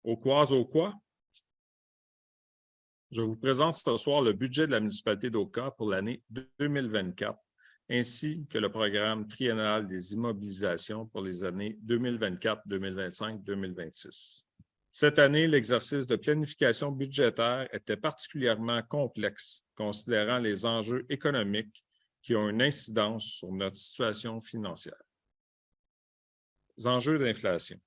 Au quoi? Je vous présente ce soir le budget de la municipalité d'Oka pour l'année 2024, ainsi que le programme triennal des immobilisations pour les années 2024, 2025, 2026. Cette année, l'exercice de planification budgétaire était particulièrement complexe, considérant les enjeux économiques qui ont une incidence sur notre situation financière. Les enjeux d'inflation.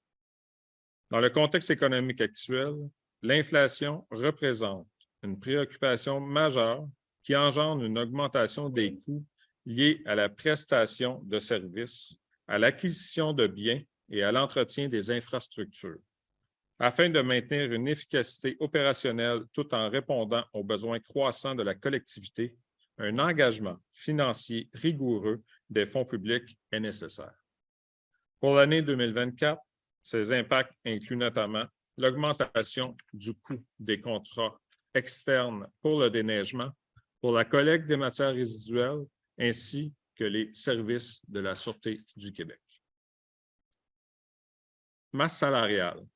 Dans le contexte économique actuel, l'inflation représente une préoccupation majeure qui engendre une augmentation des coûts liés à la prestation de services, à l'acquisition de biens et à l'entretien des infrastructures. Afin de maintenir une efficacité opérationnelle tout en répondant aux besoins croissants de la collectivité, un engagement financier rigoureux des fonds publics est nécessaire. Pour l'année 2024, ces impacts incluent notamment l'augmentation du coût des contrats externes pour le déneigement, pour la collecte des matières résiduelles, ainsi que les services de la Sûreté du Québec. Masse salariale.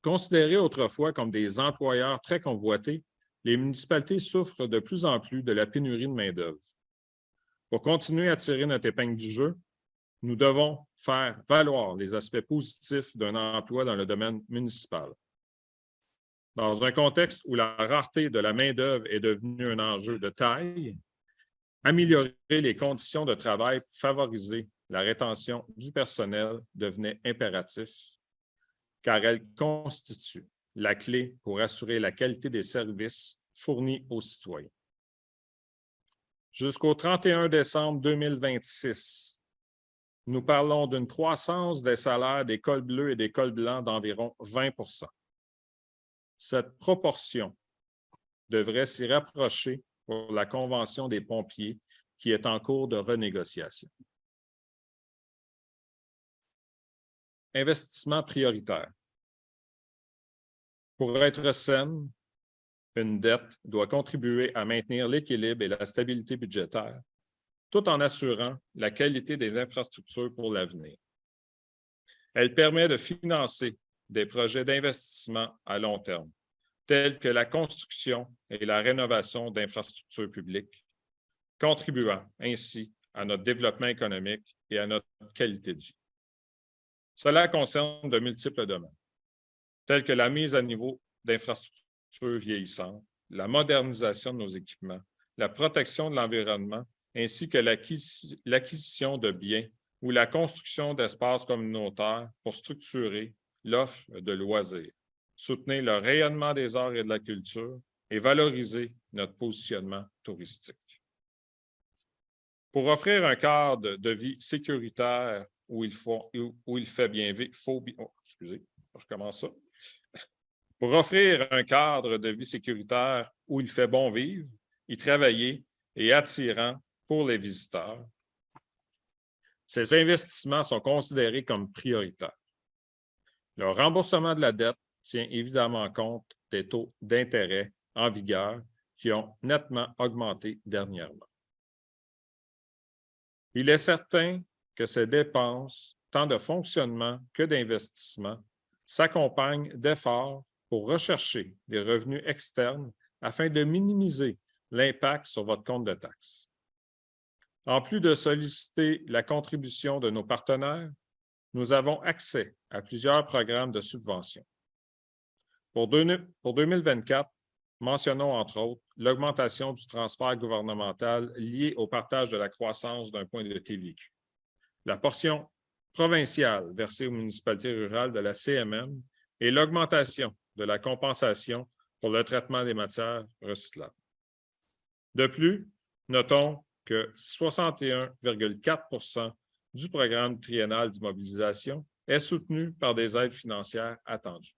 Considérées autrefois comme des employeurs très convoités, les municipalités souffrent de plus en plus de la pénurie de main-d'œuvre. Pour continuer à tirer notre épingle du jeu, nous devons faire valoir les aspects positifs d'un emploi dans le domaine municipal. Dans un contexte où la rareté de la main-d'œuvre est devenue un enjeu de taille, améliorer les conditions de travail pour favoriser la rétention du personnel devenait impératif, car elle constitue la clé pour assurer la qualité des services fournis aux citoyens. Jusqu'au 31 décembre 2026, nous parlons d'une croissance des salaires des cols bleus et des cols blancs d'environ 20 %. Cette proportion devrait s'y rapprocher pour la Convention des pompiers qui est en cours de renégociation. Investissement prioritaire. Pour être saine, une dette doit contribuer à maintenir l'équilibre et la stabilité budgétaire, tout en assurant la qualité des infrastructures pour l'avenir. Elle permet de financer des projets d'investissement à long terme, tels que la construction et la rénovation d'infrastructures publiques, contribuant ainsi à notre développement économique et à notre qualité de vie. Cela concerne de multiples domaines, tels que la mise à niveau d'infrastructures vieillissantes, la modernisation de nos équipements, la protection de l'environnement, ainsi que l'acquisition de biens ou la construction d'espaces communautaires pour structurer l'offre de loisirs, soutenir le rayonnement des arts et de la culture et valoriser notre positionnement touristique. Pour offrir un cadre de vie sécuritaire où il fait bien vivre, je recommence ça. Pour offrir un cadre de vie sécuritaire où il fait bon vivre, y travailler et attirant pour les visiteurs, ces investissements sont considérés comme prioritaires. Le remboursement de la dette tient évidemment compte des taux d'intérêt en vigueur qui ont nettement augmenté dernièrement. Il est certain que ces dépenses, tant de fonctionnement que d'investissement, s'accompagnent d'efforts pour rechercher des revenus externes afin de minimiser l'impact sur votre compte de taxes. En plus de solliciter la contribution de nos partenaires, nous avons accès à plusieurs programmes de subvention. Pour 2024, mentionnons entre autres l'augmentation du transfert gouvernemental lié au partage de la croissance d'un point de TVQ, la portion provinciale versée aux municipalités rurales de la CMM et l'augmentation de la compensation pour le traitement des matières recyclables. De plus, notons que 61,4 % du programme triennal d'immobilisation est soutenu par des aides financières attendues.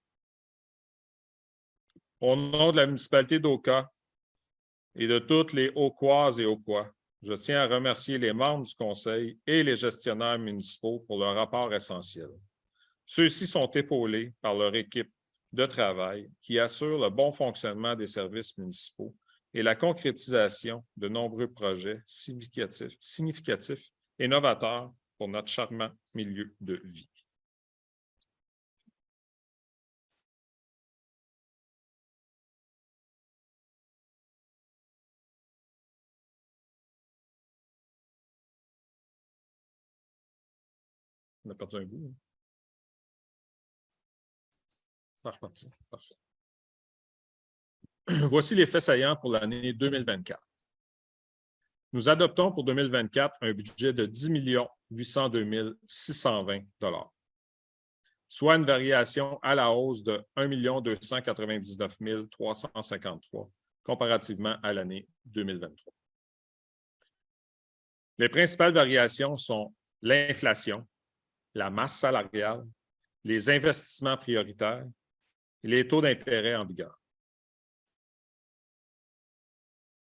Au nom de la municipalité d'Oka et de toutes les Auquoises et Auquois, je tiens à remercier les membres du Conseil et les gestionnaires municipaux pour leur rapport essentiel. Ceux-ci sont épaulés par leur équipe de travail qui assure le bon fonctionnement des services municipaux et la concrétisation de nombreux projets significatifs et novateurs pour notre charmant milieu de vie. On a perdu un bout. Ça repartit. Parfait. Voici les faits saillants pour l'année 2024. Nous adoptons pour 2024 un budget de 10 802 620 $, soit une variation à la hausse de 1 299 353 comparativement à l'année 2023. Les principales variations sont l'inflation, la masse salariale, les investissements prioritaires et les taux d'intérêt en vigueur.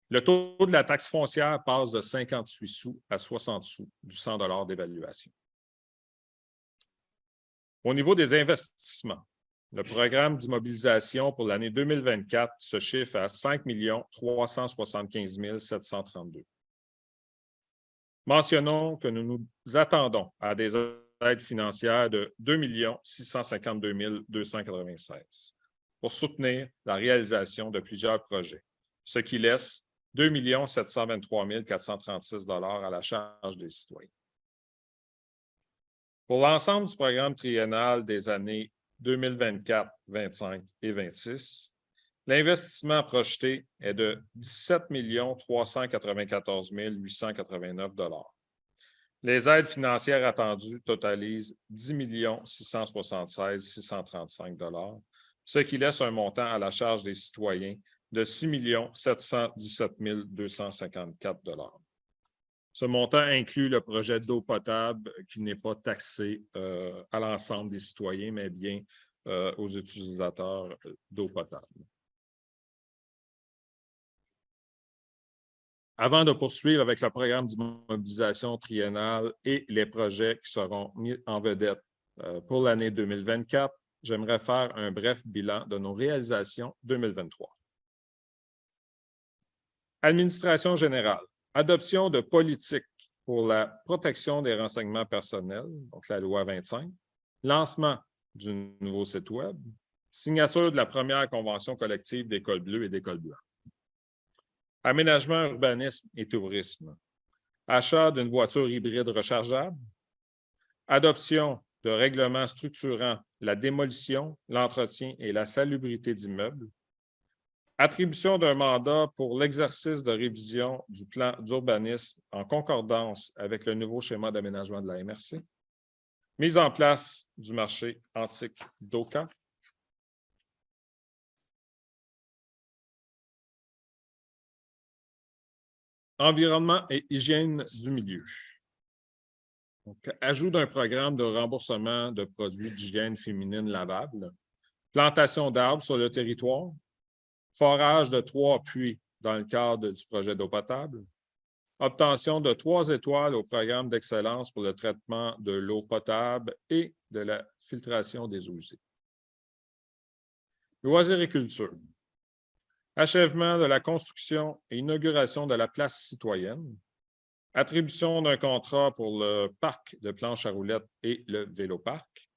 Le taux de la taxe foncière passe de 58 sous à 60 sous du 100 $ d'évaluation. Au niveau des investissements, le programme d'immobilisation pour l'année 2024 se chiffre à 5 375 732. Mentionnons que nous nous attendons à des aides financières de 2 652 296 pour soutenir la réalisation de plusieurs projets, ce qui laisse 2 723 436 $ à la charge des citoyens. Pour l'ensemble du programme triennal des années 2024, 2025 et 2026, l'investissement projeté est de 17 394 889 $. Les aides financières attendues totalisent 10 676 635 $, ce qui laisse un montant à la charge des citoyens de 6 717 254 $. Ce montant inclut le projet d'eau potable qui n'est pas taxé à l'ensemble des citoyens, mais bien aux utilisateurs d'eau potable. Avant de poursuivre avec le programme d'immobilisation triennale et les projets qui seront mis en vedette pour l'année 2024, j'aimerais faire un bref bilan de nos réalisations 2023. Administration générale, adoption de politiques pour la protection des renseignements personnels, donc la loi 25, lancement du nouveau site Web, signature de la première convention collective d'École bleue et d'École blanche. Aménagement, urbanisme et tourisme, achat d'une voiture hybride rechargeable, adoption de règlements structurant la démolition, l'entretien et la salubrité d'immeubles, attribution d'un mandat pour l'exercice de révision du plan d'urbanisme en concordance avec le nouveau schéma d'aménagement de la MRC, mise en place du marché antique d'Oka, environnement et hygiène du milieu. Donc, ajout d'un programme de remboursement de produits d'hygiène féminine lavables, plantation d'arbres sur le territoire, forage de 3 puits dans le cadre du projet d'eau potable, obtention de 3 étoiles au programme d'excellence pour le traitement de l'eau potable et de la filtration des eaux usées. Loisirs et culture. Achèvement de la construction et inauguration de la place citoyenne, attribution d'un contrat pour le parc de planches à roulettes et le véloparc,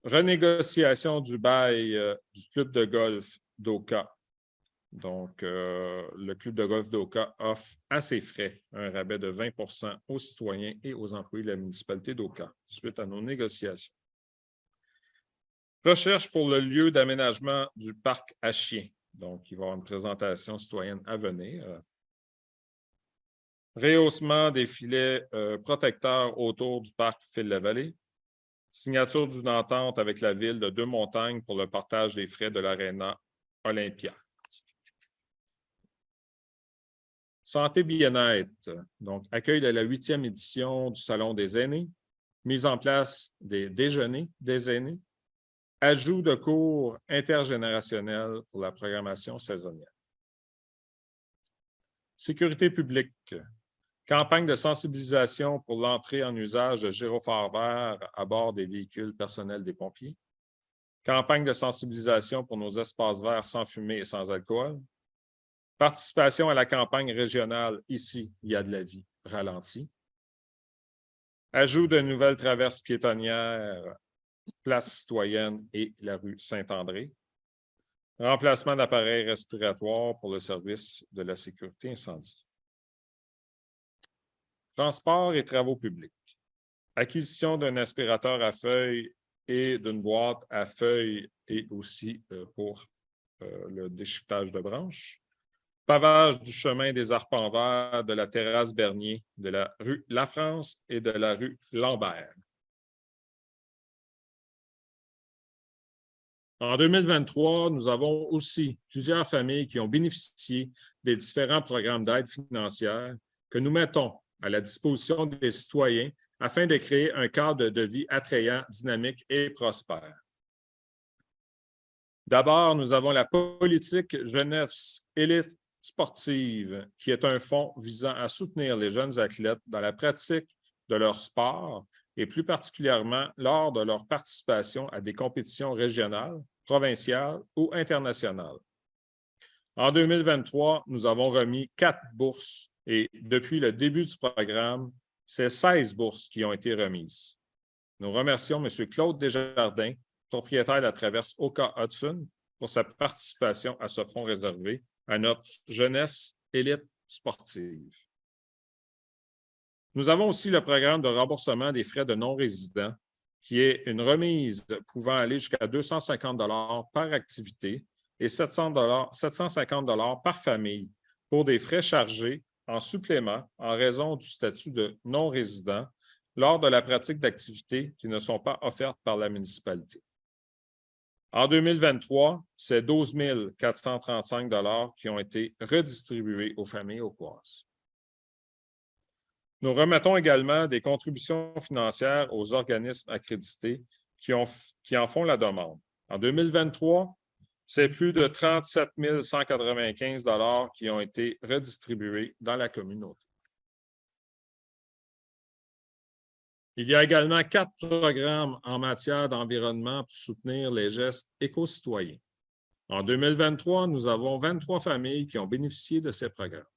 renégociation du bail du club de golf d'Oka. Donc, le club de golf d'Oka offre à ses frais un rabais de 20 % aux citoyens et aux employés de la municipalité d'Oka, suite à nos négociations. Recherche pour le lieu d'aménagement du parc à chiens. Donc, il va y avoir une présentation citoyenne à venir. Rehaussement des filets protecteurs autour du parc Phil-la-Vallée. Signature d'une entente avec la ville de Deux-Montagnes pour le partage des frais de l'Arena Olympia. Santé bien-être, donc accueil de la 8e édition du Salon des aînés, mise en place des déjeuners des aînés, ajout de cours intergénérationnels pour la programmation saisonnière. Sécurité publique, campagne de sensibilisation pour l'entrée en usage de gyrophares verts à bord des véhicules personnels des pompiers, campagne de sensibilisation pour nos espaces verts sans fumée et sans alcool, participation à la campagne régionale « Ici, il y a de la vie » ralentie. Ajout de nouvelles traverses piétonnières, place citoyenne et la rue Saint-André. Remplacement d'appareils respiratoires pour le service de la sécurité incendie. Transport et travaux publics. acquisition d'un aspirateur à feuilles et d'une boîte à feuilles et aussi pour le déchiquetage de branches. Pavage du chemin des Arpents Verts, de la terrasse Bernier, de la rue La France et de la rue Lambert. En 2023, nous avons aussi plusieurs familles qui ont bénéficié des différents programmes d'aide financière que nous mettons à la disposition des citoyens afin de créer un cadre de vie attrayant, dynamique et prospère. D'abord, nous avons la politique jeunesse élite sportive, qui est un fonds visant à soutenir les jeunes athlètes dans la pratique de leur sport et plus particulièrement lors de leur participation à des compétitions régionales, provinciales ou internationales. En 2023, nous avons remis 4 bourses et depuis le début du programme, c'est 16 bourses qui ont été remises. Nous remercions M. Claude Desjardins, propriétaire de la traverse Oka-Hudson, pour sa participation à ce fonds réservé à notre jeunesse élite sportive. Nous avons aussi le programme de remboursement des frais de non-résidents, qui est une remise pouvant aller jusqu'à 250 $ par activité et 750 $ par famille pour des frais chargés en supplément en raison du statut de non-résident lors de la pratique d'activités qui ne sont pas offertes par la municipalité. En 2023, c'est 12 435 $ qui ont été redistribués aux familles auquoises. Nous remettons également des contributions financières aux organismes accrédités qui en font la demande. En 2023, c'est plus de 37 195 $ qui ont été redistribués dans la communauté. Il y a également 4 programmes en matière d'environnement pour soutenir les gestes éco-citoyens. En 2023, nous avons 23 familles qui ont bénéficié de ces programmes.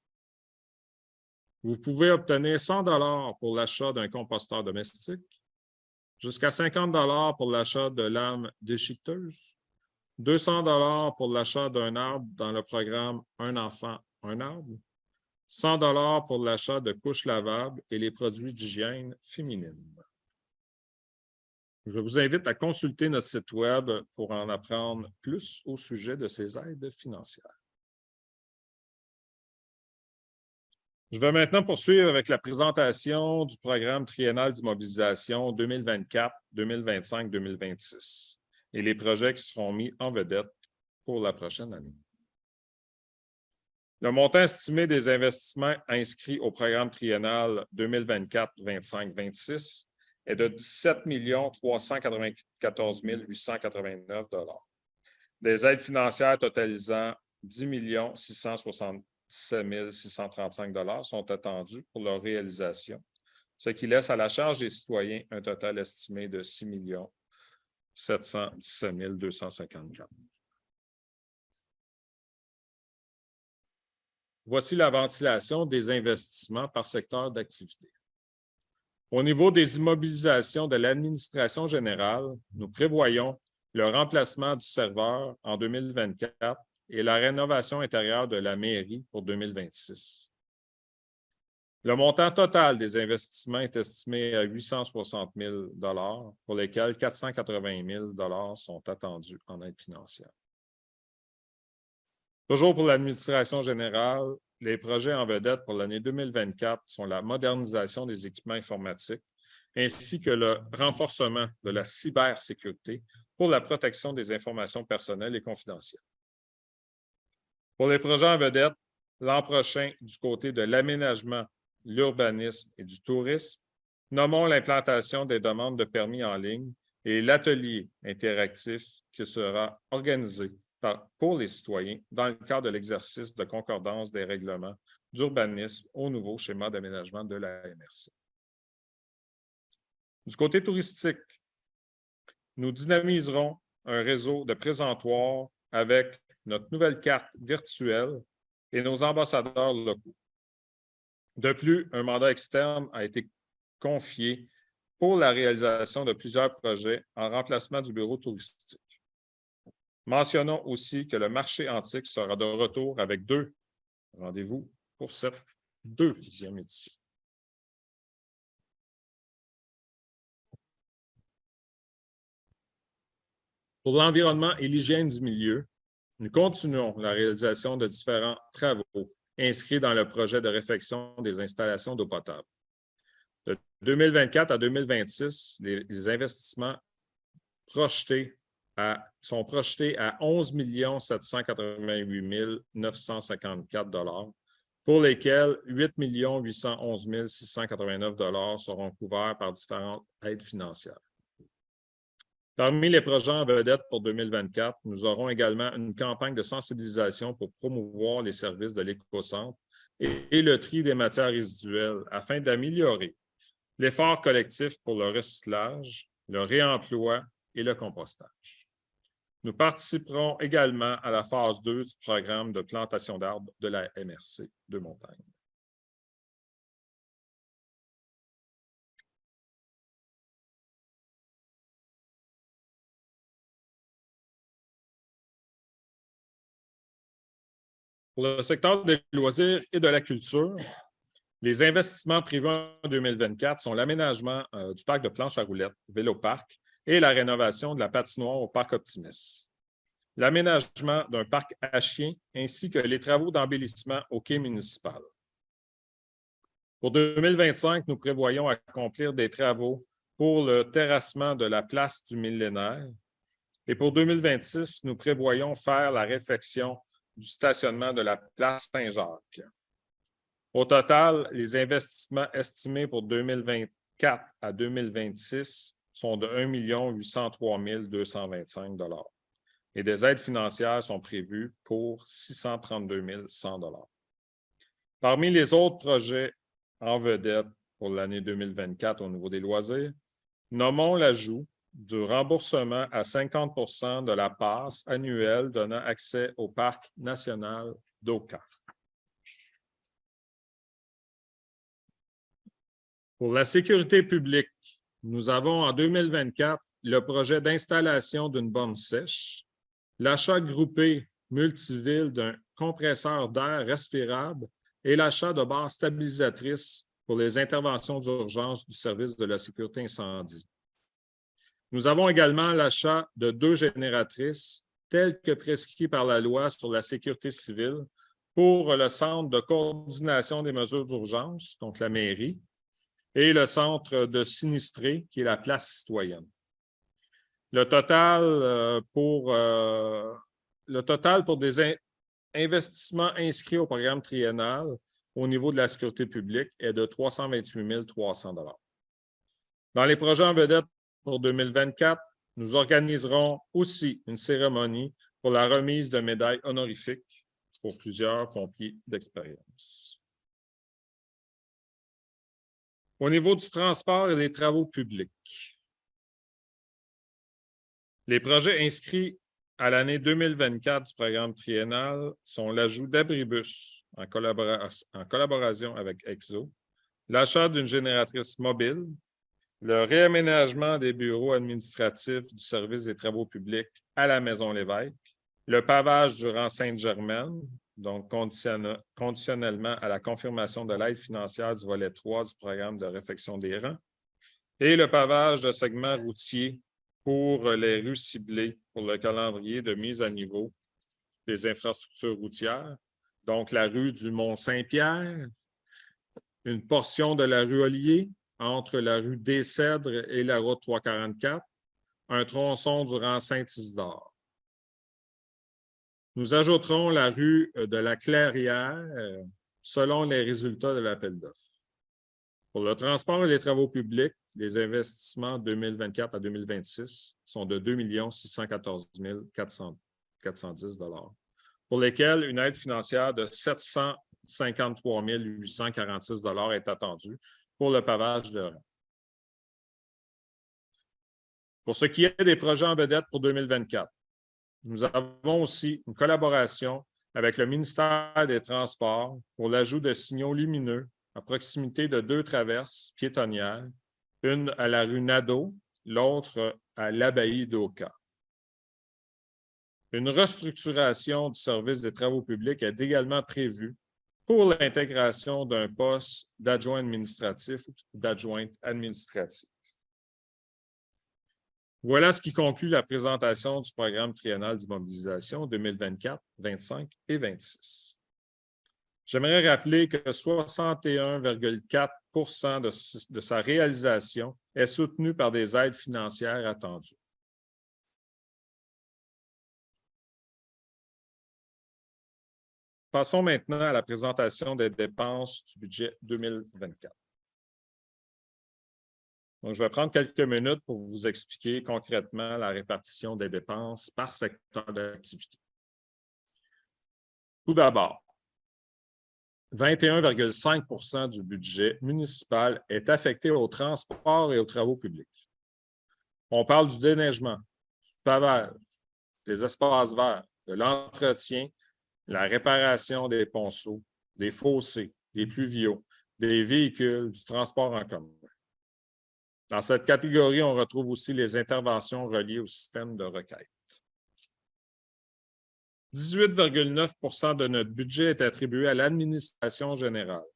Vous pouvez obtenir 100 $ pour l'achat d'un composteur domestique, jusqu'à 50 $ pour l'achat de lames déchiqueteuses, 200 $ pour l'achat d'un arbre dans le programme Un enfant, un arbre, 100 $ pour l'achat de couches lavables et les produits d'hygiène féminine. Je vous invite à consulter notre site Web pour en apprendre plus au sujet de ces aides financières. Je vais maintenant poursuivre avec la présentation du programme triennal d'immobilisation 2024, 2025, 2026 et les projets qui seront mis en vedette pour la prochaine année. Le montant estimé des investissements inscrits au programme triennal 2024, 25, 26 est de 17 394 889 $. Des aides financières totalisant 10 667 635 $ sont attendues pour leur réalisation, ce qui laisse à la charge des citoyens un total estimé de 6 717 254 $. Voici la ventilation des investissements par secteur d'activité. Au niveau des immobilisations de l'administration générale, nous prévoyons le remplacement du serveur en 2024 et la rénovation intérieure de la mairie pour 2026. Le montant total des investissements est estimé à 860 000 $, pour lesquels 480 000 $ sont attendus en aide financière. Toujours pour l'administration générale, les projets en vedette pour l'année 2024 sont la modernisation des équipements informatiques ainsi que le renforcement de la cybersécurité pour la protection des informations personnelles et confidentielles. Pour les projets en vedette, l'an prochain, du côté de l'aménagement, l'urbanisme et du tourisme, nommons l'implantation des demandes de permis en ligne et l'atelier interactif qui sera organisé pour les citoyens dans le cadre de l'exercice de concordance des règlements d'urbanisme au nouveau schéma d'aménagement de la MRC. Du côté touristique, nous dynamiserons un réseau de présentoirs avec notre nouvelle carte virtuelle et nos ambassadeurs locaux. De plus, un mandat externe a été confié pour la réalisation de plusieurs projets en remplacement du bureau touristique. Mentionnons aussi que le marché antique sera de retour avec 2 rendez-vous pour cette 2e édition. Pour l'environnement et l'hygiène du milieu, nous continuons la réalisation de différents travaux inscrits dans le projet de réfection des installations d'eau potable. De 2024 à 2026, les investissements sont projetés à 11 788 954 pour lesquels 8 811 689 seront couverts par différentes aides financières. Parmi les projets en vedette pour 2024, nous aurons également une campagne de sensibilisation pour promouvoir les services de l'éco-centre et le tri des matières résiduelles afin d'améliorer l'effort collectif pour le recyclage, le réemploi et le compostage. Nous participerons également à la phase 2 du programme de plantation d'arbres de la MRC de Montagne. Pour le secteur des loisirs et de la culture, les investissements prévus en 2024 sont l'aménagement du parc de planches à roulettes, Vélo-Parc, et la rénovation de la patinoire au parc Optimis, l'aménagement d'un parc à chiens ainsi que les travaux d'embellissement au quai municipal. Pour 2025, nous prévoyons accomplir des travaux pour le terrassement de la place du Millénaire et pour 2026, nous prévoyons faire la réfection du stationnement de la place Saint-Jacques. Au total, les investissements estimés pour 2024 à 2026 sont de 1 803 225 et des aides financières sont prévues pour 632 100 Parmi les autres projets en vedette pour l'année 2024 au niveau des loisirs, nommons l'ajout du remboursement à 50 % de la passe annuelle donnant accès au parc national d'Oka. Pour la sécurité publique, nous avons en 2024 le projet d'installation d'une borne sèche, l'achat groupé multiville d'un compresseur d'air respirable et l'achat de barres stabilisatrices pour les interventions d'urgence du service de la sécurité incendie. Nous avons également l'achat de 2 génératrices telles que prescrites par la loi sur la sécurité civile pour le Centre de coordination des mesures d'urgence, donc la mairie, et le Centre de sinistrés, qui est la place citoyenne. Le total pour des investissements inscrits au programme triennal au niveau de la sécurité publique est de 328 300 $. Dans les projets en vedette pour 2024, nous organiserons aussi une cérémonie pour la remise de médailles honorifiques pour plusieurs pompiers d'expérience. Au niveau du transport et des travaux publics, les projets inscrits à l'année 2024 du programme triennal sont l'ajout d'abribus en collaboration avec EXO, l'achat d'une génératrice mobile, le réaménagement des bureaux administratifs du service des travaux publics à la Maison Lévesque, le pavage du rang Sainte-Germaine, donc conditionnellement à la confirmation de l'aide financière du volet 3 du programme de réfection des rangs, et le pavage de segments routiers pour les rues ciblées pour le calendrier de mise à niveau des infrastructures routières, donc la rue du Mont-Saint-Pierre, une portion de la rue Ollier, entre la rue des Cèdres et la route 344, un tronçon du rang Saint-Isidore. Nous ajouterons la rue de la Clairière selon les résultats de l'appel d'offres. Pour le transport et les travaux publics, les investissements 2024 à 2026 sont de 2 614 410 $, pour lesquels une aide financière de 753 846 $ est attendue pour le pavage de rang. Pour ce qui est des projets en vedette pour 2024, nous avons aussi une collaboration avec le ministère des Transports pour l'ajout de signaux lumineux à proximité de 2 traverses piétonnières, une à la rue Nadeau, l'autre à l'abbaye d'Oka. Une restructuration du service des travaux publics est également prévue pour l'intégration d'un poste d'adjoint administratif ou d'adjointe administrative. Voilà ce qui conclut la présentation du programme triennal d'immobilisation 2024, 25 et 26. J'aimerais rappeler que 61,4 de sa réalisation est soutenue par des aides financières attendues. Passons maintenant à la présentation des dépenses du budget 2024. Donc, je vais prendre quelques minutes pour vous expliquer concrètement la répartition des dépenses par secteur d'activité. Tout d'abord, 21,5 du budget municipal est affecté au transport et aux travaux publics. On parle du déneigement, du pavage, des espaces verts, de l'entretien, la réparation des ponceaux, des fossés, des pluviaux, des véhicules, du transport en commun. Dans cette catégorie, on retrouve aussi les interventions reliées au système de requête. 18,9 de notre budget est attribué à l'administration générale.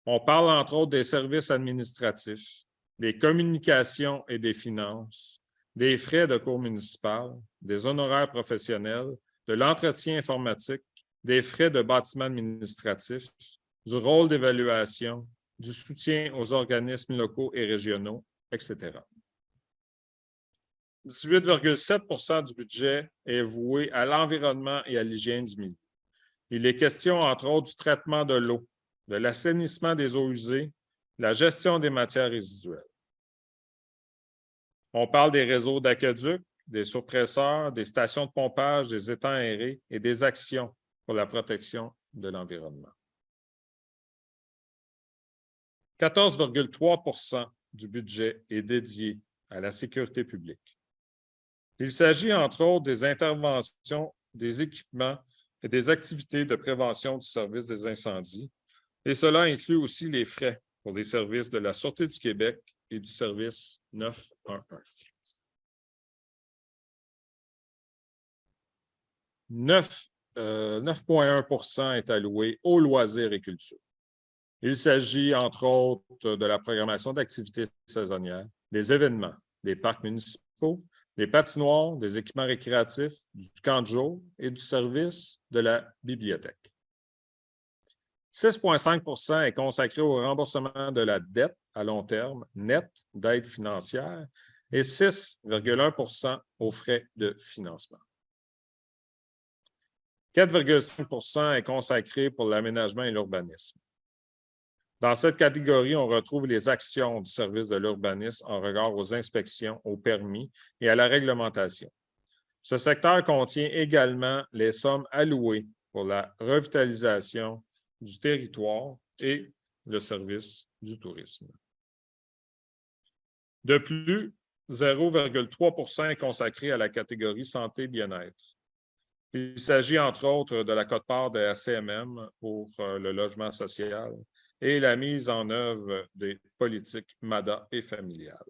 On parle entre autres des services administratifs, des communications et des finances, des frais de cours municipal, des honoraires professionnels, de l'entretien informatique, des frais de bâtiment administratif, du rôle d'évaluation, du soutien aux organismes locaux et régionaux, etc. 18,7 du budget est voué à l'environnement et à l'hygiène du milieu. Il est question, entre autres, du traitement de l'eau, de l'assainissement des eaux usées, de la gestion des matières résiduelles. On parle des réseaux d'aqueducs, des surpresseurs, des stations de pompage, des étangs aérés et des actions pour la protection de l'environnement. 14,3 du budget est dédié à la sécurité publique. Il s'agit, entre autres, des interventions, des équipements et des activités de prévention du service des incendies, et cela inclut aussi les frais pour les services de la Sûreté du Québec et du service 911. 9,1 est alloué aux loisirs et culture. Il s'agit, entre autres, de la programmation d'activités saisonnières, des événements, des parcs municipaux, des patinoires, des équipements récréatifs, du camp de jour et du service de la bibliothèque. 6,5 est consacré au remboursement de la dette à long terme nette d'aide financière et 6,1 aux frais de financement. 4,5 est consacré pour l'aménagement et l'urbanisme. Dans cette catégorie, on retrouve les actions du service de l'urbanisme en regard aux inspections, aux permis et à la réglementation. Ce secteur contient également les sommes allouées pour la revitalisation du territoire et le service du tourisme. De plus, 0,3 est consacré à la catégorie santé-bien-être. Il s'agit entre autres de la quote-part de la CMM pour le logement social et la mise en œuvre des politiques MADA et familiales.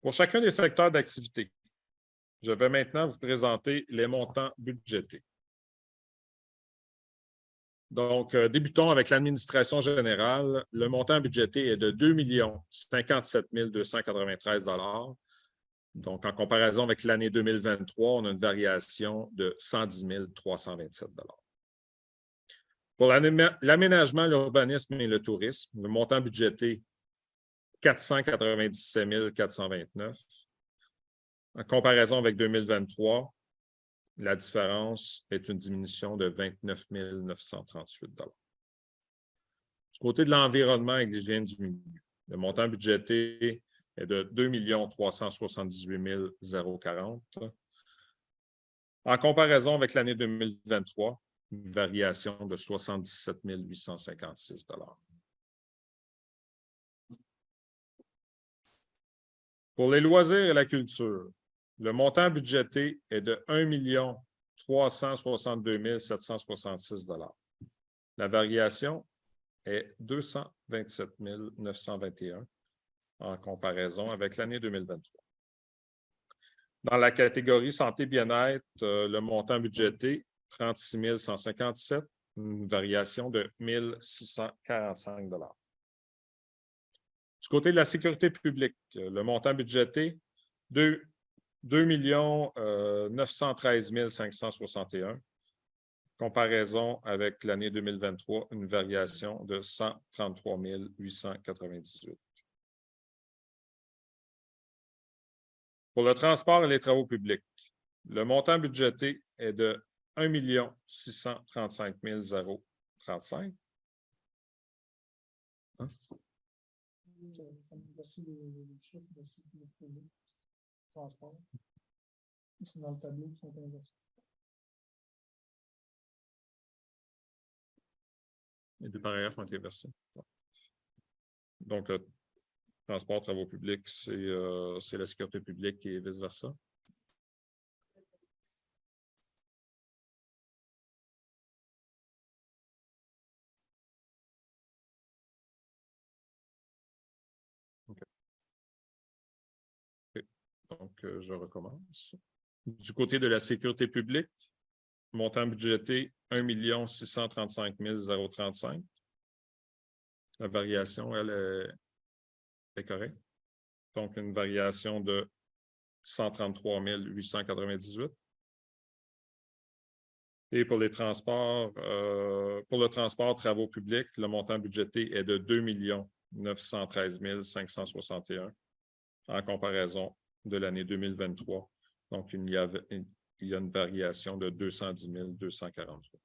Pour chacun des secteurs d'activité, je vais maintenant vous présenter les montants budgétés. Donc, débutons avec l'administration générale. Le montant budgété est de 2 57 293 $. Donc, en comparaison avec l'année 2023, on a une variation de 110 327 $. Pour l'aménagement, l'urbanisme et le tourisme, le montant budgété 497 429. En comparaison avec 2023, la différence est une diminution de 29 938 $. Du côté de l'environnement et de l'hygiène du milieu, le montant budgété est de 2 378 040. En comparaison avec l'année 2023, une variation de 77 856 $. Pour les loisirs et la culture, le montant budgété est de 1 362 766 $. La variation est 227 921 en comparaison avec l'année 2023. Dans la catégorie santé-bien-être, le montant budgété 36 157, une variation de 1 645 $. Du côté de la sécurité publique, le montant budgété, 2 913 561. Comparaison avec l'année 2023, une variation de 133 898. Pour le transport et les travaux publics, le montant budgété est de 1 635 035. Hein? C'est dans le tableau qui sont inversés. Les deux paragraphes ont été versés. Donc, le transport, travaux publics, c'est la sécurité publique et vice-versa. Okay. Okay. Donc, je recommence. Du côté de la sécurité publique, montant budgété 1 635 035. La variation, elle est correcte. Donc, une variation de 133 898. Et pour les transports, pour le transport travaux publics, le montant budgété est de 2 913 561 en comparaison de l'année 2023. Donc, il y a une variation de 210 243.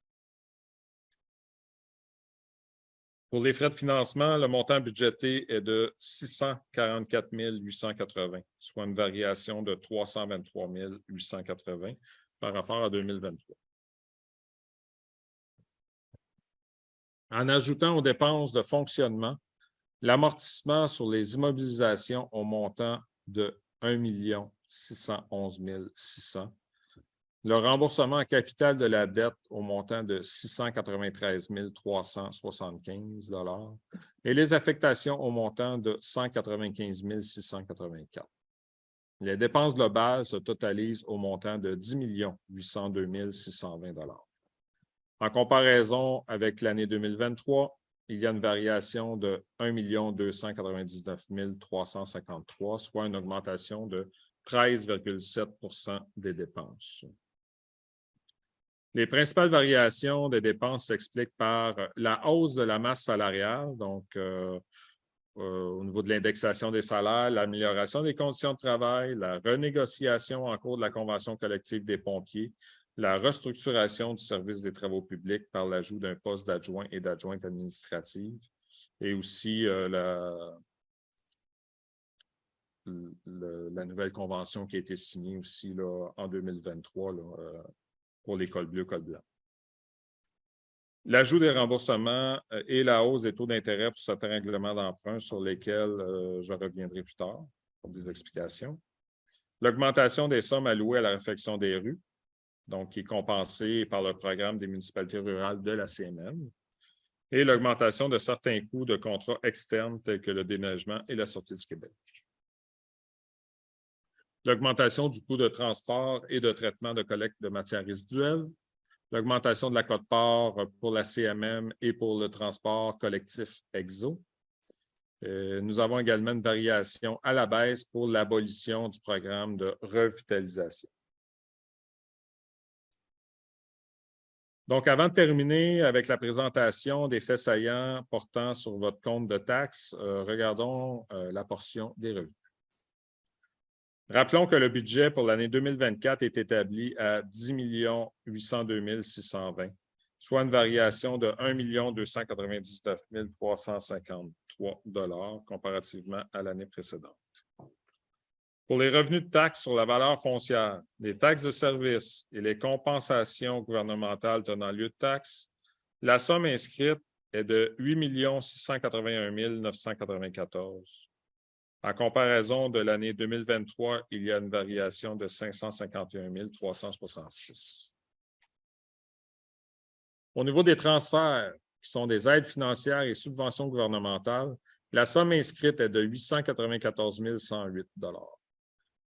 Pour les frais de financement, le montant budgété est de 644 880, soit une variation de 323 880 par rapport à 2023. En ajoutant aux dépenses de fonctionnement, l'amortissement sur les immobilisations au montant de 1 611 600, le remboursement en capital de la dette au montant de 693 375 et les affectations au montant de 195 684. Les dépenses globales se totalisent au montant de 10 802 620 $. En comparaison avec l'année 2023, il y a une variation de 1 299 353, soit une augmentation de 13,7 % des dépenses. Les principales variations des dépenses s'expliquent par la hausse de la masse salariale, donc au niveau de l'indexation des salaires, l'amélioration des conditions de travail, la renégociation en cours de la convention collective des pompiers, la restructuration du service des travaux publics par l'ajout d'un poste d'adjoint et d'adjointe administrative, et aussi la nouvelle convention qui a été signée aussi là, en 2023 là, pour les cols bleus, cols blancs. L'ajout des remboursements et la hausse des taux d'intérêt pour certains règlements d'emprunt sur lesquels je reviendrai plus tard pour des explications. L'augmentation des sommes allouées à la réfection des rues, donc qui est compensée par le programme des municipalités rurales de la CMM, et l'augmentation de certains coûts de contrats externes tels que le déneigement et la Sûreté du Québec. L'augmentation du coût de transport et de traitement de collecte de matières résiduelles, l'augmentation de la quote-part pour la CMM et pour le transport collectif EXO. Nous avons également une variation à la baisse pour l'abolition du programme de revitalisation. Donc, avant de terminer avec la présentation des faits saillants portant sur votre compte de taxes, regardons la portion des revenus. Rappelons que le budget pour l'année 2024 est établi à 10 802 620, soit une variation de 1 299 353 $ comparativement à l'année précédente. Pour les revenus de taxes sur la valeur foncière, les taxes de service et les compensations gouvernementales tenant lieu de taxes, la somme inscrite est de 8 681 994. En comparaison de l'année 2023, il y a une variation de 551 366. Au niveau des transferts, qui sont des aides financières et subventions gouvernementales, la somme inscrite est de 894 108 $.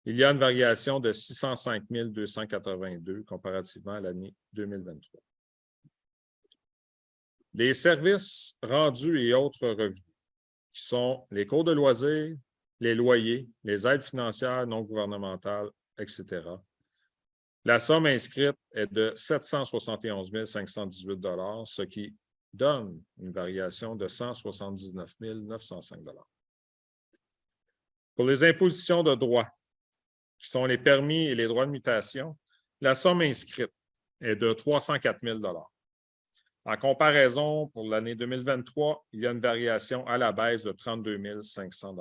Il y a une variation de 605 282 comparativement à l'année 2023. Les services rendus et autres revenus. qui sont les cours de loisirs, les loyers, les aides financières non gouvernementales, etc. La somme inscrite est de 771 518 $, ce qui donne une variation de 179 905 $. Pour les impositions de droit, qui sont les permis et les droits de mutation, la somme inscrite est de 304 000 $. En comparaison, pour l'année 2023, il y a une variation à la baisse de 32 500 $.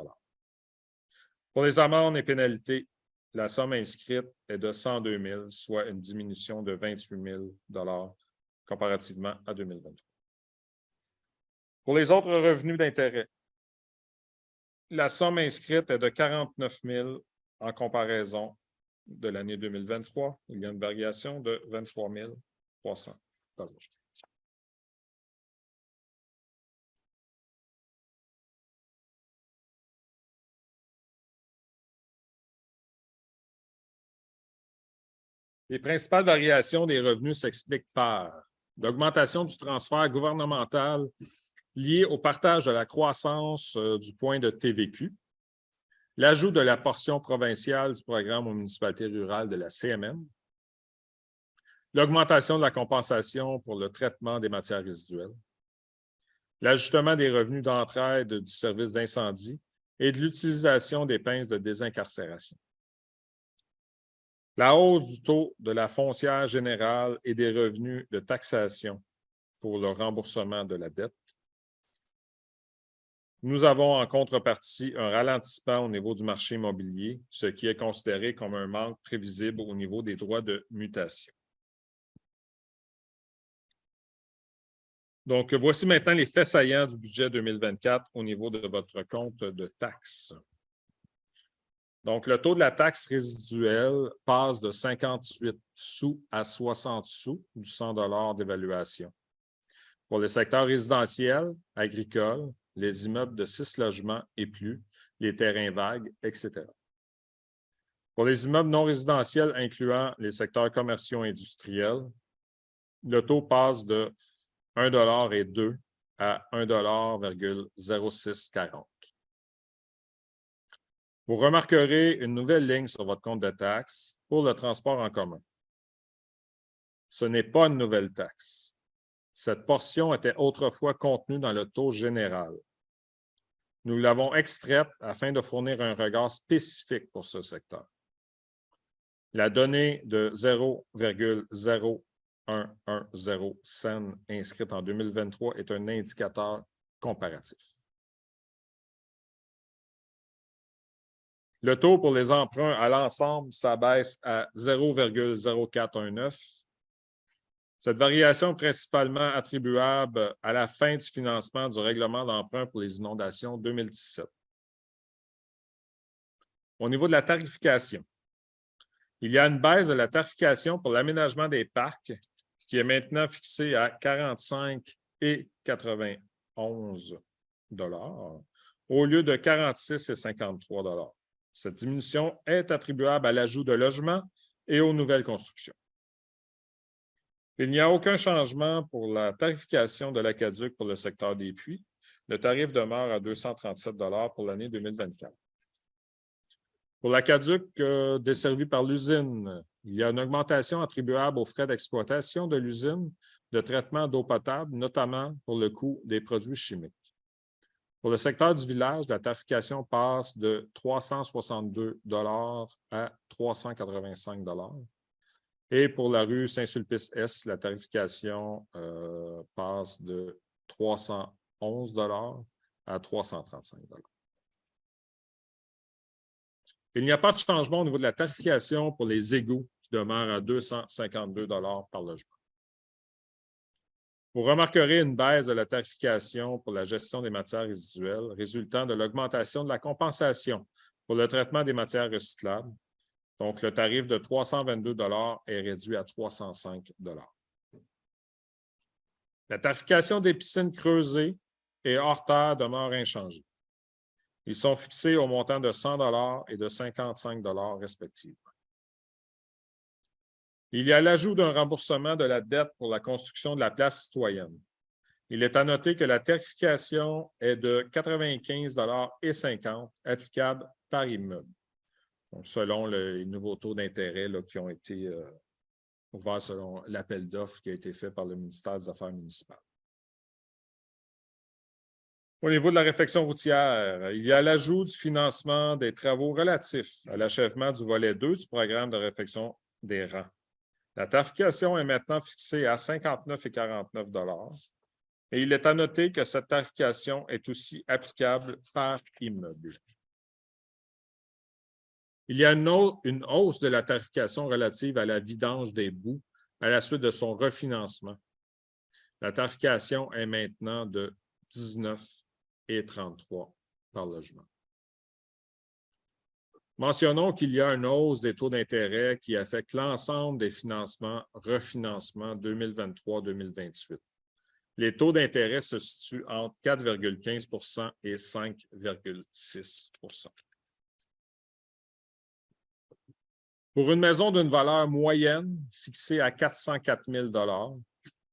Pour les amendes et pénalités, la somme inscrite est de 102 000, soit une diminution de 28 000 $ comparativement à 2023. Pour les autres revenus d'intérêt, la somme inscrite est de 49 000 en comparaison de l'année 2023. Il y a une variation de 23 300 $. Les principales variations des revenus s'expliquent par l'augmentation du transfert gouvernemental lié au partage de la croissance du point de TVQ, l'ajout de la portion provinciale du programme aux municipalités rurales de la CMM, l'augmentation de la compensation pour le traitement des matières résiduelles, l'ajustement des revenus d'entraide du service d'incendie et de l'utilisation des pinces de désincarcération. La hausse du taux de la foncière générale et des revenus de taxation pour le remboursement de la dette. Nous avons en contrepartie un ralentissement au niveau du marché immobilier, ce qui est considéré comme un manque prévisible au niveau des droits de mutation. Donc, voici maintenant les faits saillants du budget 2024 au niveau de votre compte de taxes. Donc, le taux de la taxe résiduelle passe de 58 sous à 60 sous du 100 $ d'évaluation. Pour les secteurs résidentiels, agricoles, les immeubles de 6 logements et plus, les terrains vagues, etc. Pour les immeubles non résidentiels incluant les secteurs commerciaux et industriels, le taux passe de 1 $ et 2 à 1,0640 $. Vous remarquerez une nouvelle ligne sur votre compte de taxes pour le transport en commun. Ce n'est pas une nouvelle taxe. Cette portion était autrefois contenue dans le taux général. Nous l'avons extraite afin de fournir un regard spécifique pour ce secteur. La donnée de 0,0110 cents inscrite en 2023 est un indicateur comparatif. Le taux pour les emprunts à l'ensemble s'abaisse à 0,0419. Cette variation est principalement attribuable à la fin du financement du règlement d'emprunt pour les inondations 2017. Au niveau de la tarification, il y a une baisse de la tarification pour l'aménagement des parcs qui est maintenant fixée à 45,91 $ au lieu de 46,53 $. Cette diminution est attribuable à l'ajout de logements et aux nouvelles constructions. Il n'y a aucun changement pour la tarification de l'Aqueduc pour le secteur des puits. Le tarif demeure à 237 $ pour l'année 2024. Pour l'Aqueduc desservi par l'usine, il y a une augmentation attribuable aux frais d'exploitation de l'usine de traitement d'eau potable, notamment pour le coût des produits chimiques. Pour le secteur du village, la tarification passe de 362 $ à 385 $. Et pour la rue Saint-Sulpice-Est, la tarification passe de 311 $ à 335 $. Il n'y a pas de changement au niveau de la tarification pour les égouts qui demeure à 252 $ par logement. Vous remarquerez une baisse de la tarification pour la gestion des matières résiduelles résultant de l'augmentation de la compensation pour le traitement des matières recyclables. Donc, le tarif de 322 $ est réduit à 305 $. La tarification des piscines creusées et hors terre demeure inchangée. Ils sont fixés au montant de 100 $ et de 55 $ respectivement. Il y a l'ajout d'un remboursement de la dette pour la construction de la place citoyenne. Il est à noter que la tarification est de 95,50 $ applicable par immeuble, donc selon les nouveaux taux d'intérêt qui ont été ouverts selon l'appel d'offres qui a été fait par le ministère des Affaires municipales. Au niveau de la réfection routière, il y a l'ajout du financement des travaux relatifs à l'achèvement du volet 2 du programme de réfection des rangs. La tarification est maintenant fixée à 59,49 $ et il est à noter que cette tarification est aussi applicable par immeuble. Il y a une hausse de la tarification relative à la vidange des boues à la suite de son refinancement. La tarification est maintenant de 19,33 $ par logement. Mentionnons qu'il y a une hausse des taux d'intérêt qui affecte l'ensemble des refinancements 2023-2028. Les taux d'intérêt se situent entre 4,15 % et 5,6 %. Pour une maison d'une valeur moyenne fixée à 404 000 $,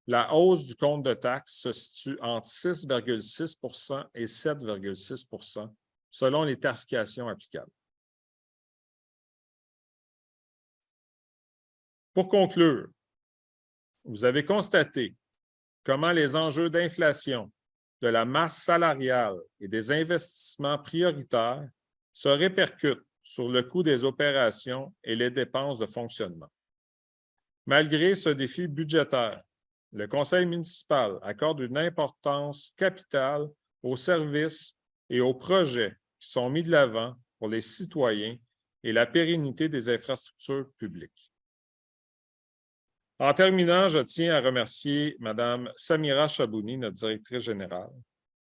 la hausse du compte de taxes se situe entre 6,6 % et 7,6 % selon les tarifications applicables. Pour conclure, vous avez constaté comment les enjeux d'inflation, de la masse salariale et des investissements prioritaires se répercutent sur le coût des opérations et les dépenses de fonctionnement. Malgré ce défi budgétaire, le Conseil municipal accorde une importance capitale aux services et aux projets qui sont mis de l'avant pour les citoyens et la pérennité des infrastructures publiques. En terminant, je tiens à remercier Mme Samira Chabouni, notre directrice générale,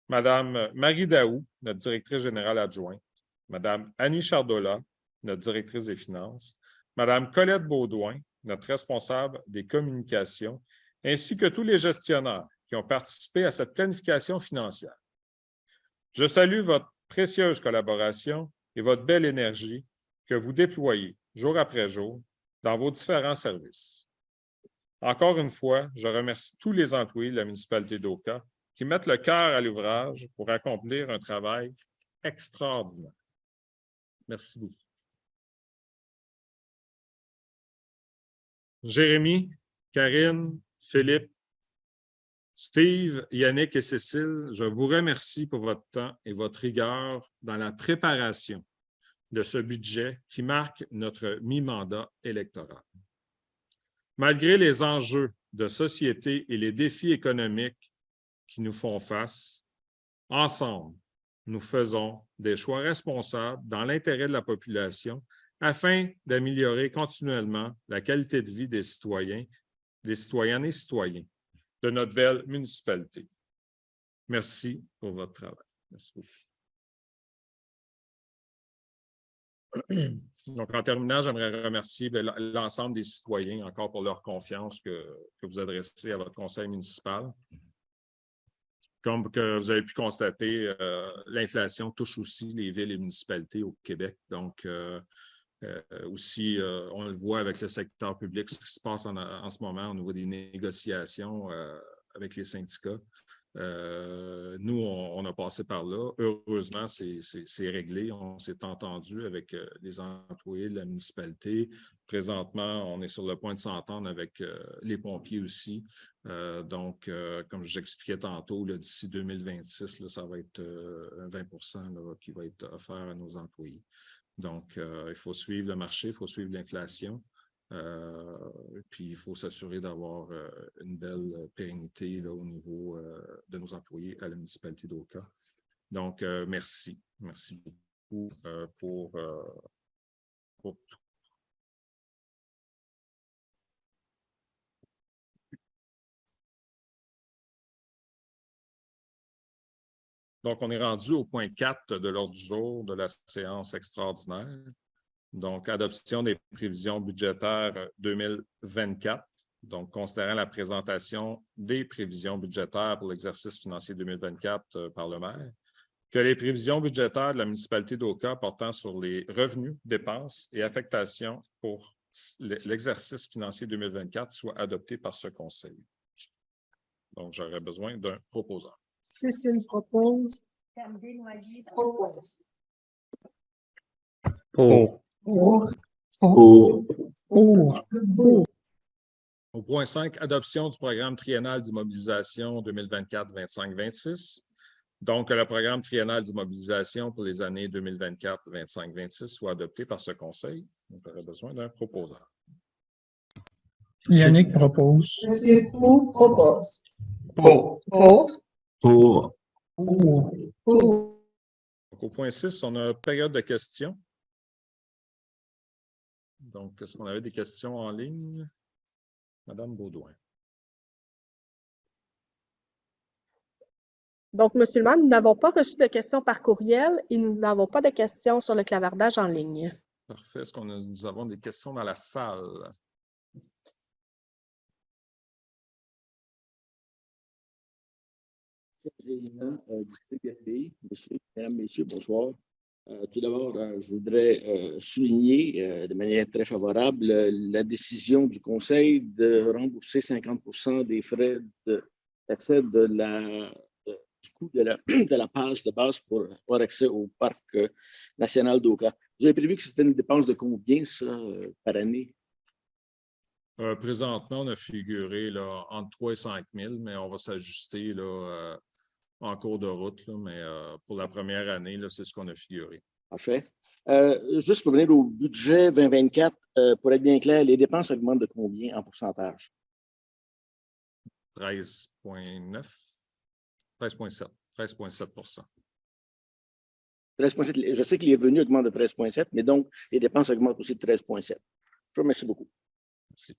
Mme Marie Daou, notre directrice générale adjointe, Mme Annie Chardola, notre directrice des finances, Mme Colette Baudouin, notre responsable des communications, ainsi que tous les gestionnaires qui ont participé à cette planification financière. Je salue votre précieuse collaboration et votre belle énergie que vous déployez jour après jour dans vos différents services. Encore une fois, je remercie tous les employés de la municipalité d'Oka qui mettent le cœur à l'ouvrage pour accomplir un travail extraordinaire. Merci beaucoup. Jérémy, Karine, Philippe, Steve, Yannick et Cécile, je vous remercie pour votre temps et votre rigueur dans la préparation de ce budget qui marque notre mi-mandat électoral. Malgré les enjeux de société et les défis économiques qui nous font face, ensemble, nous faisons des choix responsables dans l'intérêt de la population afin d'améliorer continuellement la qualité de vie des citoyennes et citoyens de notre belle municipalité. Merci pour votre travail. Merci beaucoup. Donc, en terminant, j'aimerais remercier l'ensemble des citoyens encore pour leur confiance que vous adressez à votre conseil municipal. Comme que vous avez pu constater, l'inflation touche aussi les villes et municipalités au Québec. Donc, aussi, on le voit avec le secteur public, ce qui se passe en ce moment au niveau des négociations avec les syndicats. Nous, on a passé par là. Heureusement, c'est réglé. On s'est entendu avec les employés de la municipalité. Présentement, on est sur le point de s'entendre avec les pompiers aussi. Donc, comme j'expliquais tantôt, d'ici 2026, là, ça va être 20 % qui va être offert à nos employés. Donc, il faut suivre le marché, il faut suivre l'inflation. Puis, il faut s'assurer d'avoir une belle pérennité là, au niveau de nos employés à la municipalité d'Oka. Donc, merci. Merci beaucoup pour tout. Donc, on est rendu au point 4 de l'ordre du jour de la séance extraordinaire. Donc, adoption des prévisions budgétaires 2024. Donc, considérant la présentation des prévisions budgétaires pour l'exercice financier 2024 par le maire, que les prévisions budgétaires de la municipalité d'Oka portant sur les revenus, dépenses et affectations pour l'exercice financier 2024 soient adoptées par ce conseil. Donc, j'aurais besoin d'un proposant. Cécile propose. Propose. Pour. Pour. Pour. Pour. Au point 5, adoption du programme triennal d'immobilisation 2024-25-26. Donc, que le programme triennal d'immobilisation pour les années 2024-25-26 soit adopté par ce conseil. On aurait besoin d'un proposant. Yannick propose. Monsieur Pou propose. Pour. Pour. Pour. Pour. Pour. Donc, au point 6, on a période de questions. Donc, est-ce qu'on avait des questions en ligne? Madame Baudouin. Donc, M. le maire, nous n'avons pas reçu de questions par courriel et nous n'avons pas de questions sur le clavardage en ligne. Parfait. Est-ce que nous avons des questions dans la salle? Mesdames, Messieurs, bonsoir. Tout d'abord, je voudrais souligner de manière très favorable la décision du Conseil de rembourser 50% des frais d'accès du coût de la passe de base pour avoir accès au parc national d'Oka. Vous avez prévu que c'était une dépense de combien, ça, par année? Présentement, on a figuré là, entre 3 et 5 000, mais on va s'ajuster en cours de route. Là, mais pour la première année, c'est ce qu'on a figuré. Parfait. Juste pour venir au budget 2024, pour être bien clair, les dépenses augmentent de combien en pourcentage? 13,9, 13,7, 13,7 13,7. Je sais que les revenus augmentent de 13,7, mais donc les dépenses augmentent aussi de 13,7. Je vous remercie beaucoup. Merci.